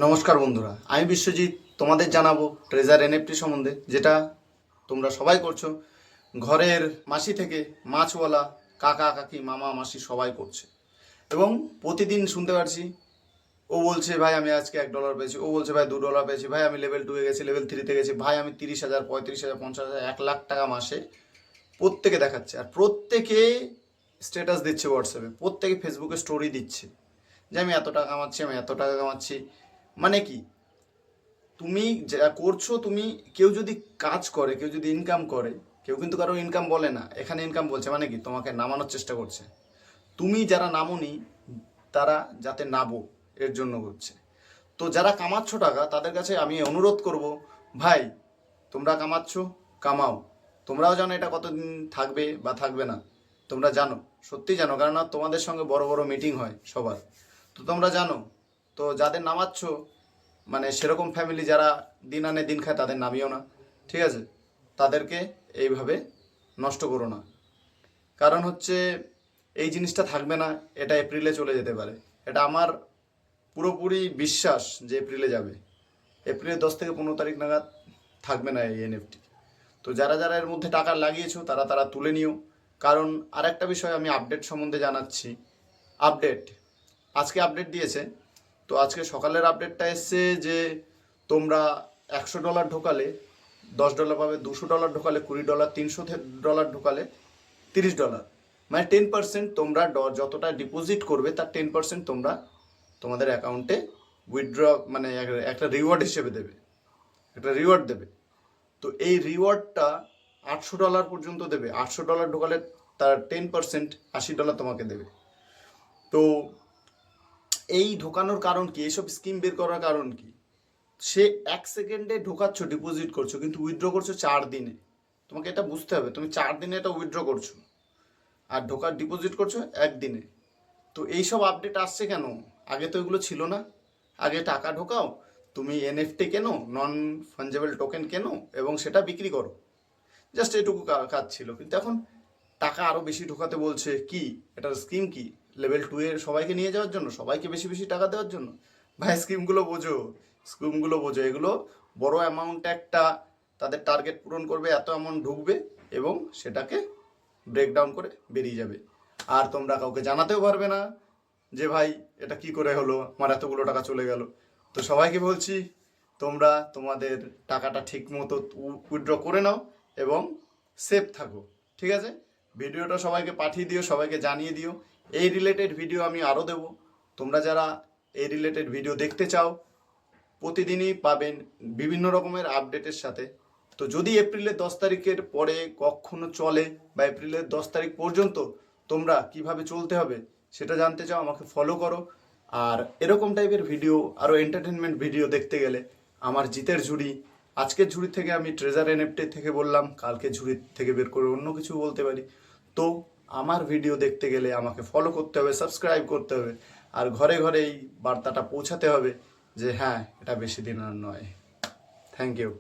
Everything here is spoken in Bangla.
নমস্কার বন্ধুরা, আমি বিশ্বজিৎ তোমাদের জানাবো ট্রেজার এনএফটি সম্বন্ধে, যেটা তোমরা সবাই করছো। ঘরের মাসি থেকে মাছওয়ালা, কাকা কাকি, মামা মাসি সবাই করছে। এবং প্রতিদিন শুনতে পারছি, ও বলছে ভাই আমি আজকে $1 পেয়েছি, ও বলছে ভাই $2 পেয়েছি, ভাই আমি লেভেল 2-এ গেছি, লেভেল 3-তে গেছি, ভাই আমি 30,000, 35,000, 50,000, 1,00,000 টাকা মাসে প্রত্যেকে দেখাচ্ছে। আর প্রত্যেকে স্ট্যাটাস দিচ্ছে হোয়াটসঅ্যাপে, প্রত্যেকে ফেসবুকে স্টোরি দিচ্ছে যে আমি এত টাকা কামাচ্ছি, আমি এত টাকা কামাচ্ছি। মানে কি, তুমি যা করছো, তুমি কেউ যদি কাজ করে, কেউ যদি ইনকাম করে, কেউ কিন্তু কারো ইনকাম বলে না, এখানে ইনকাম বলছে। মানে কি, তোমাকে নামানোর চেষ্টা করছে। তুমি যারা নামোনি তারা যাতে নাবো এর জন্য করছে। তো যারা কামাচ্ছ টাকা, তাদের কাছে আমি অনুরোধ করব, ভাই তোমরা কামাচ্ছ, কামাও। তোমরাও জানো এটা কতদিন থাকবে বা থাকবে না, তোমরা জানো, সত্যি জানো, কারণ তোমাদের সঙ্গে বড় বড় মিটিং হয় সবার। তো তোমরা জানো। তো যাদের নামাচ্ছ, মানে সেরকম ফ্যামিলি যারা দিন আনে দিন খায়, তাদের নামিও না, ঠিক আছে? তাদেরকে এইভাবে নষ্ট করো না। কারণ হচ্ছে এই জিনিসটা থাকবে না, এটা এপ্রিলে চলে যেতে পারে। এটা আমার পুরোপুরি বিশ্বাস যে এপ্রিলে যাবে। এপ্রিলের 10 থেকে 15 তারিখ নাগাদ থাকবে না এই এনএফটি। তো যারা যারা এর মধ্যে টাকা লাগিয়েছো, তারা তারা তুলে নিও। কারণ আরেকটা বিষয় আমি আপডেট সম্বন্ধে জানাচ্ছি। আপডেট আজকে আপডেট দিয়েছে। তো আজকে সকালের আপডেটটা এসছে যে তোমরা $100 ঢোকালে $10 পাবে, $200 ঢোকালে $20, $300 ঢোকালে $30। মানে 10% তোমরা যতটা ডিপোজিট করবে তার 10% তোমরা তোমাদের অ্যাকাউন্টে উইথড্র, মানে একটা রিওয়ার্ড হিসেবে দেবে, একটা রিওয়ার্ড দেবে। তো এই রিওয়ার্ডটা $800 পর্যন্ত দেবে। $800 ঢোকালে তার 10% $80 তোমাকে দেবে। তো এই ঢোকানোর কারণ কি, এইসব স্কিম বের করার কারণ কি? সে 1 সেকেন্ডে ঢোকাচ্ছ, ডিপোজিট করছো, কিন্তু উইথড্র করছো 4 দিনে। তোমাকে এটা বুঝতে হবে, তুমি 4 দিনে এটা উইথড্র করছো আর ডিপোজিট করছো 1 দিনে। তো এইসব আপডেট আসছে কেন? আগে তো এগুলো ছিল না। আগে টাকা ঢোকাও, তুমি এনএফটি কেনো, নন ফাঞ্জেবল টোকেন কেনো এবং সেটা বিক্রি করো, জাস্ট এটুকু কাজ ছিল। কিন্তু এখন টাকা আরও বেশি ঢোকাতে বলছে। কি এটার স্কিম কি? লেভেল 2 এর সবাইকে নিয়ে যাওয়ার জন্য, সবাইকে বেশি বেশি টাকা দেওয়ার জন্য? ভাই স্কিমগুলো বোঝো, স্কিমগুলো বোঝো। এগুলো বড় অ্যামাউন্ট, একটা তাদের টার্গেট পূরণ করবে, এত অ্যামাউন্ট ঢুকবে এবং সেটাকে ব্রেকডাউন করে বেরিয়ে যাবে। আর তোমরা কাউকে জানাতেও পারবে না যে ভাই এটা কি করে হলো, আমার এতগুলো টাকা চলে গেল। তো সবাইকে বলছি, তোমরা তোমাদের টাকাটা ঠিক মতো উইথড্র করে নাও এবং সেফ থাকো, ঠিক আছে? ভিডিওটা সবাইকে পাঠিয়ে দিও, সবাইকে জানিয়ে দিও। এই রিলেটেড ভিডিও আমি আরও দেবো। তোমরা যারা এই রিলেটেড ভিডিও দেখতে চাও, প্রতিদিনই পাবেন বিভিন্ন রকমের আপডেটের সাথে। তো যদি এপ্রিলের 10 তারিখের পরে কখনো চলে বা এপ্রিলের 10 তারিখ পর্যন্ত তোমরা কিভাবে চলতে হবে সেটা জানতে চাও, আমাকে ফলো করো। আর এরকম টাইপের ভিডিও, আরও এন্টারটেনমেন্ট ভিডিও দেখতে গেলে আমার জিতের ঝুড়ি, আজকের ঝুড়ি থেকে আমি ট্রেজার এনএফটি থেকে বললাম, কালকে ঝুড়ি থেকে বের করে অন্য কিছু বলতে পারি। তো আমার ভিডিও দেখতে গেলে আমাকে ফলো করতে হবে, সাবস্ক্রাইব করতে হবে, আর ঘরে ঘরে এই বার্তাটা পৌঁছাতে হবে যে হ্যাঁ, এটা বেশি দিন আর নয়। Thank you.